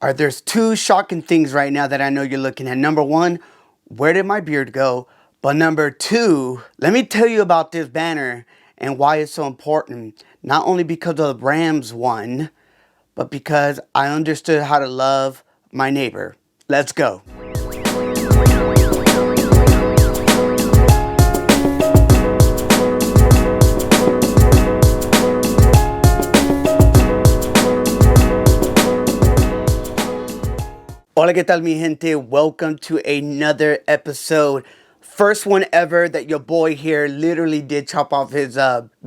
All right, there's two shocking things right now that I know you're looking at. Number one, where did my beard go? But number two, let me tell you about this banner and why it's so important. Not only because the Rams won, but because I understood how to love my neighbor. Let's go. Hola, ¿qué tal, mi gente? Welcome to another episode. First one ever that your boy here literally did chop off his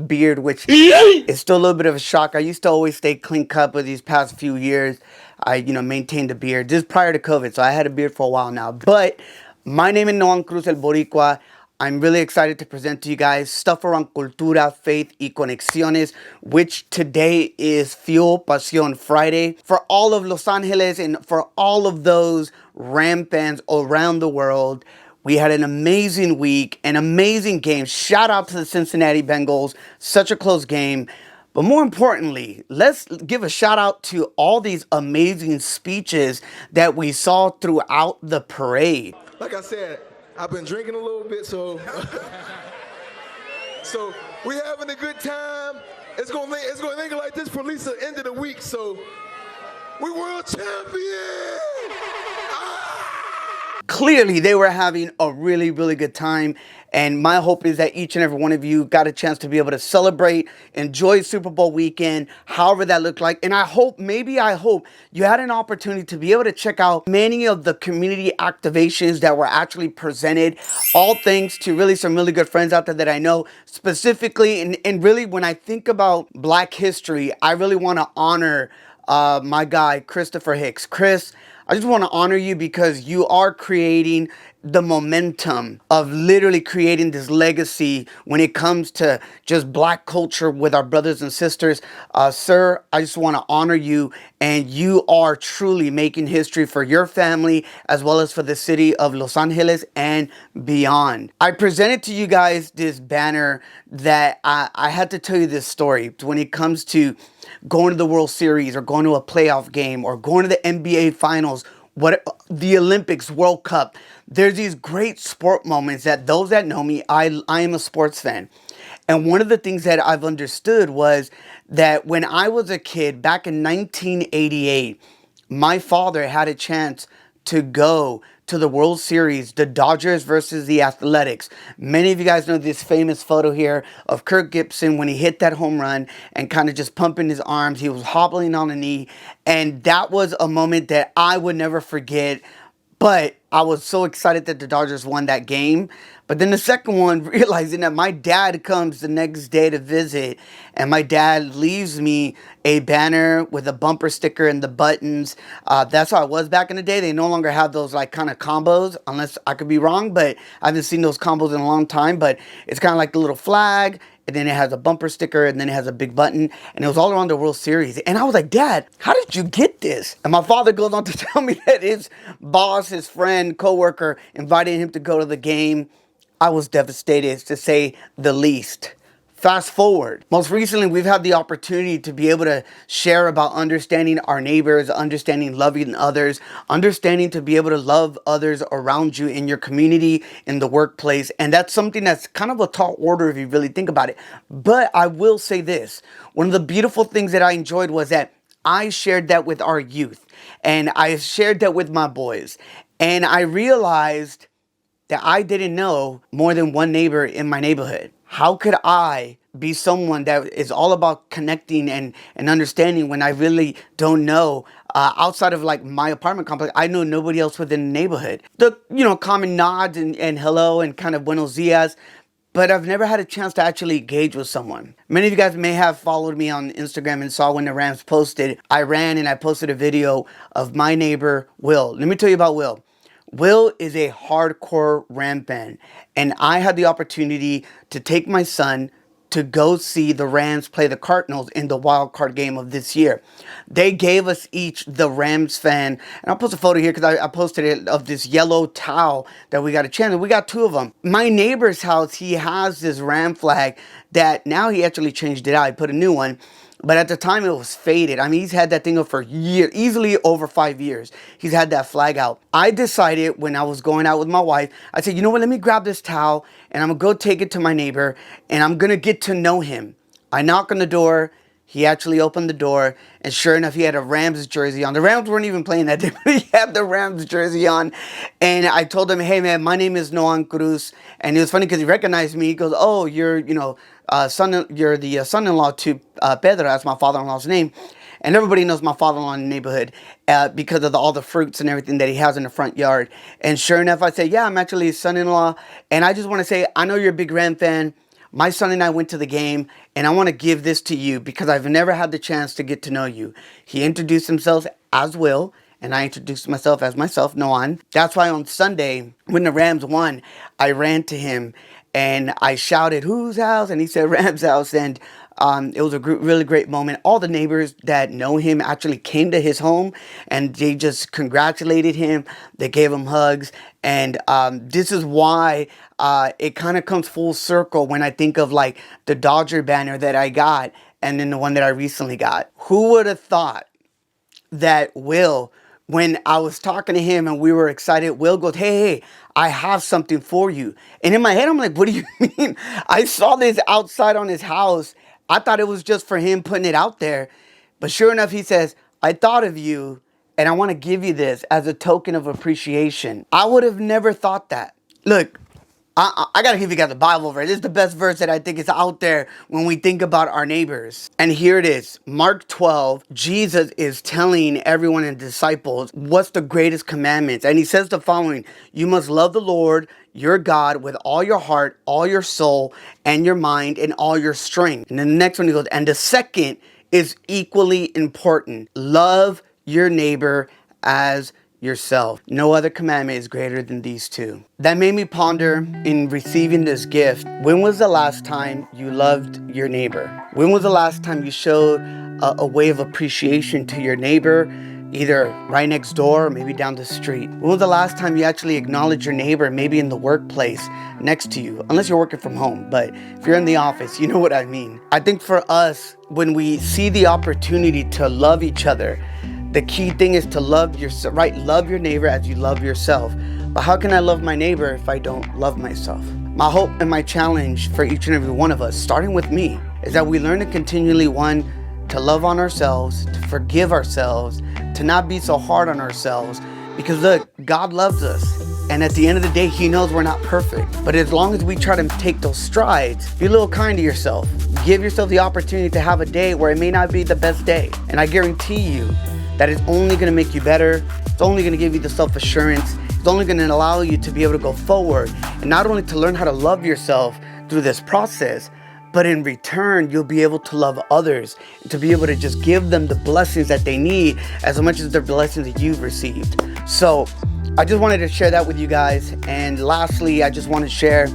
beard, which is still a little bit of a shock. I used to always stay clean cut, but these past few years, I maintained a beard. Just prior to COVID, so I had a beard for a while now. But my name is Cruz el Boricua. I'm really excited to present to you guys stuff around cultura, faith, y conexiones, which today is Fuel Pasión Friday. For all of Los Angeles and for all of those Ram fans around the world, we had an amazing week, an amazing game. Shout out to the Cincinnati Bengals. Such a close game. But more importantly, let's give a shout out to all these amazing speeches that we saw throughout the parade. Like I said, I've been drinking a little bit, so we having a good time. It's gonna think like this for at least the end of the week. So we world champion. Clearly, they were having a really, really good time. And my hope is that each and every one of you got a chance to be able to celebrate, enjoy Super Bowl weekend, however that looked like. And I hope you had an opportunity to be able to check out many of the community activations that were actually presented. All thanks to really some really good friends out there that I know specifically. And really, when I think about Black history, I really want to honor my guy, Christopher Hicks. Chris, I just want to honor you because you are creating the momentum of literally creating this legacy when it comes to just Black culture with our brothers and sisters. Sir, I just want to honor you, and you are truly making history for your family as well as for the city of Los Angeles and beyond. I presented to you guys this banner that I had to tell you this story when it comes to going to the World Series or going to a playoff game or going to the NBA Finals, the Olympics, World Cup. There's these great sport moments that those that know me, I am a sports fan. And one of the things that I've understood was that when I was a kid back in 1988, my father had a chance to go to the World Series, the Dodgers versus the Athletics. Many of you guys know this famous photo here of Kirk Gibson when he hit that home run and kind of just pumping his arms. He was hobbling on a knee. And that was a moment that I would never forget. But I was so excited that the Dodgers won that game. But then the second one, realizing that my dad comes the next day to visit, and my dad leaves me a banner with a bumper sticker and the buttons. That's how it was back in the day. They no longer have those like kind of combos, unless I could be wrong, but I haven't seen those combos in a long time. But it's kind of like the little flag, and then it has a bumper sticker, and then it has a big button, and it was all around the World Series. And I was like, Dad, how did you get this? And my father goes on to tell me that his boss, his friend, coworker, invited him to go to the game. I was devastated, to say the least. Fast forward. Most recently, we've had the opportunity to be able to share about understanding our neighbors, understanding loving others, understanding to be able to love others around you in your community, in the workplace. And that's something that's kind of a tall order if you really think about it. But I will say this. One of the beautiful things that I enjoyed was that I shared that with our youth. And I shared that with my boys. And I realized that I didn't know more than one neighbor in my neighborhood. How could I be someone that is all about connecting and understanding when I really don't know? Outside of like my apartment complex, I know nobody else within the neighborhood. The common nods and hello and kind of buenos dias, but I've never had a chance to actually engage with someone. Many of you guys may have followed me on Instagram and saw when the Rams posted. I ran and I posted a video of my neighbor, Will. Let me tell you about Will. Will is a hardcore Ram fan, and I had the opportunity to take my son to go see the Rams play the Cardinals in the wild card game of this year. They gave us each the Rams fan, and I'll post a photo here because I posted it, of this yellow towel that we got a chance. We got two of them. My neighbor's house, he has this Ram flag that now he actually changed it out. He put a new one. But at the time, it was faded. I mean, he's had that thing up for years, easily over 5 years. He's had that flag out. I decided when I was going out with my wife, I said, you know what, let me grab this towel and I'm going to go take it to my neighbor and I'm going to get to know him. I knock on the door. He actually opened the door, and sure enough, he had a Rams jersey on. The Rams weren't even playing that day, but he had the Rams jersey on. And I told him, hey, man, my name is Cruz. And it was funny because he recognized me. He goes, oh, you're, you're the son-in-law to Pedro. That's my father-in-law's name. And everybody knows my father-in-law in the neighborhood because of all the fruits and everything that he has in the front yard. And sure enough, I say, yeah, I'm actually his son-in-law. And I just want to say, I know you're a big Ram fan. My son and I went to the game, and I want to give this to you because I've never had the chance to get to know you. He introduced himself as Will, and I introduced myself as myself, Noan. That's why on Sunday, when the Rams won, I ran to him, and I shouted, whose house? And he said, Rams house. And it was a really great moment. All the neighbors that know him actually came to his home, and they just congratulated him. They gave him hugs. And this is why it kind of comes full circle when I think of like the Dodger banner that I got and then the one that I recently got. Who would have thought that Will, when I was talking to him and we were excited, Will goes, hey, I have something for you. And in my head, I'm like, what do you mean? I saw this outside on his house. I thought it was just for him putting it out there. But sure enough, he says, I thought of you and I want to give you this as a token of appreciation. I would have never thought that. Look, I got to give you guys the Bible verse. This is the best verse that I think is out there when we think about our neighbors. And here it is. Mark 12, Jesus is telling everyone and disciples what's the greatest commandments. And he says the following: you must love the Lord your God with all your heart, all your soul, and your mind, and all your strength. And then the next one he goes, and the second is equally important. Love your neighbor as yourself. No other commandment is greater than these two. That made me ponder in receiving this gift. When was the last time you loved your neighbor? When was the last time you showed a way of appreciation to your neighbor, either right next door or maybe down the street? When was the last time you actually acknowledged your neighbor, maybe in the workplace next to you? Unless you're working from home, but if you're in the office, you know what I mean. I think for us, when we see the opportunity to love each other, the key thing is to love yourself, right? Love your neighbor as you love yourself. But how can I love my neighbor if I don't love myself? My hope and my challenge for each and every one of us, starting with me, is that we learn to continually, one, to love on ourselves, to forgive ourselves, to not be so hard on ourselves. Because look, God loves us. And at the end of the day, he knows we're not perfect. But as long as we try to take those strides, be a little kind to yourself. Give yourself the opportunity to have a day where it may not be the best day. And I guarantee you, that is only going to make you better. It's only going to give you the self-assurance. It's only going to allow you to be able to go forward. And not only to learn how to love yourself through this process, but in return, you'll be able to love others and to be able to just give them the blessings that they need as much as the blessings that you've received. So I just wanted to share that with you guys. And lastly, I just want to share,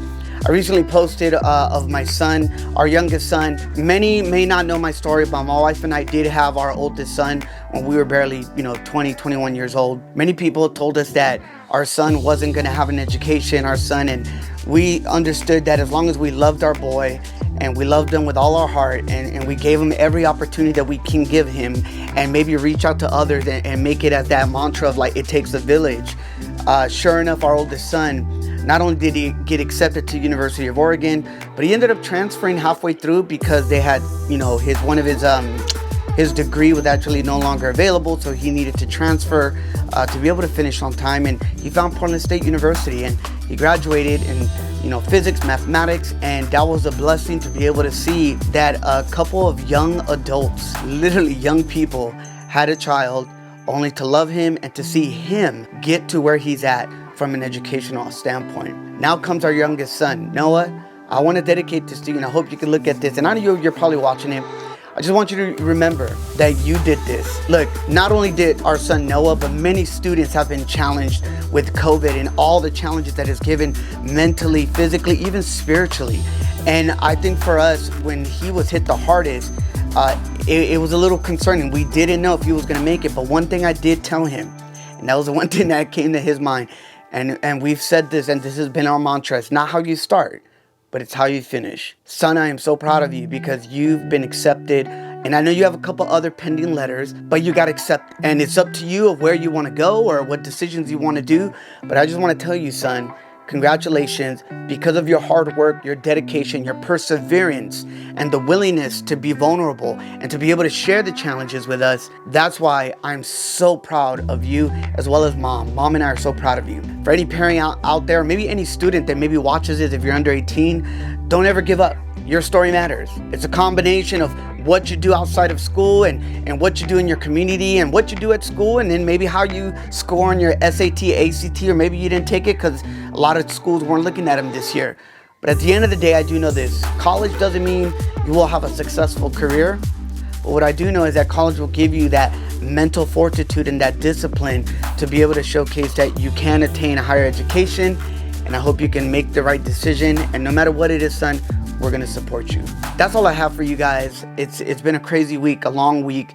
I recently posted of my son, our youngest son. Many may not know my story, but my wife and I did have our oldest son when we were barely, 20, 21 years old. Many people told us that our son wasn't going to have an education, and we understood that as long as we loved our boy and we loved him with all our heart and we gave him every opportunity that we can give him, and maybe reach out to others and make it as that mantra of like, it takes a village. Sure enough, our oldest son, not only did he get accepted to University of Oregon, but he ended up transferring halfway through because they had, his degree was actually no longer available, so he needed to transfer to be able to finish on time. And he found Portland State University, and he graduated in physics, mathematics, and that was a blessing to be able to see that a couple of young adults, literally young people, had a child, only to love him and to see him get to where he's at from an educational standpoint. Now comes our youngest son, Noah. I want to dedicate this to you, and I hope you can look at this. And I know you're probably watching it. I just want you to remember that you did this. Look, not only did our son Noah, but many students have been challenged with COVID and all the challenges that it's given mentally, physically, even spiritually. And I think for us, when he was hit the hardest, it was a little concerning. We didn't know if he was going to make it. But one thing I did tell him, and that was the one thing that came to his mind, and we've said this, and this has been our mantra: it's not how you start, but it's how you finish. Son, I am so proud of you because you've been accepted And I know you have a couple other pending letters, but you got to accept. And it's up to you of where you want to go or what decisions you want to do. But I just want to tell you, son, congratulations. Because of your hard work, your dedication, your perseverance, and the willingness to be vulnerable and to be able to share the challenges with us. That's why I'm so proud of you, as well as mom. Mom and I are so proud of you. For any parent out there, maybe any student that maybe watches this, if you're under 18, don't ever give up. Your story matters. It's a combination of what you do outside of school and what you do in your community and what you do at school, and then maybe how you score on your SAT, ACT, or maybe you didn't take it because a lot of schools weren't looking at them this year. But at the end of the day, I do know this. College doesn't mean you will have a successful career. But what I do know is that college will give you that mental fortitude and that discipline to be able to showcase that you can attain a higher education. And I hope you can make the right decision. And no matter what it is, son, we're going to support you. That's all I have for you guys. It's been a crazy week, a long week,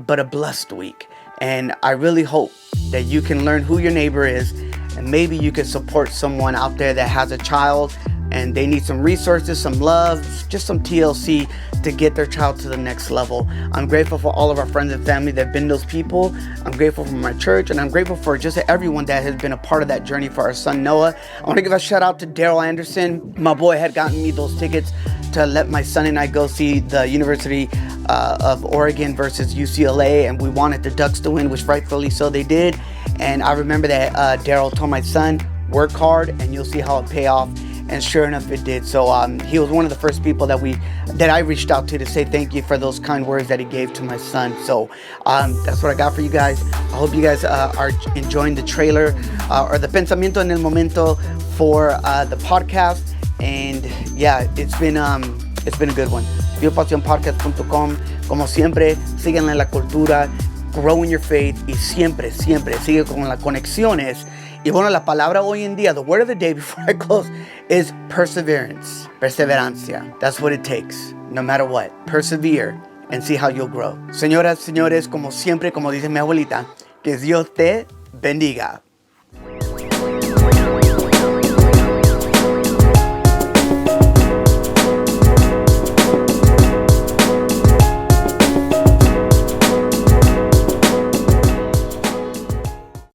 but a blessed week. And I really hope that you can learn who your neighbor is, and maybe you can support someone out there that has a child and they need some resources, some love, just some TLC to get their child to the next level. I'm grateful for all of our friends and family that have been those people. I'm grateful for my church, and I'm grateful for just everyone that has been a part of that journey for our son Noah. I want to give a shout out to Daryl Anderson. My boy had gotten me those tickets to let my son and I go see the University of Oregon versus UCLA, and we wanted the Ducks to win, which rightfully so they did. And I remember that Daryl told my son, work hard and you'll see how it pay off. And sure enough, it did. So he was one of the first people that I reached out to say thank you for those kind words that he gave to my son. So that's what I got for you guys. I hope you guys are enjoying the trailer or the pensamiento en el momento for the podcast. And yeah, it's been a good one. VivaPasionPodcast.com. Como siempre, síganle en la cultura, grow in your faith y siempre sigue con las conexiones. Y bueno, la palabra hoy en día, the word of the day before I close, is perseverance. Perseverancia. That's what it takes, no matter what. Persevere and see how you'll grow. Señoras, señores, como siempre, como dice mi abuelita, que Dios te bendiga.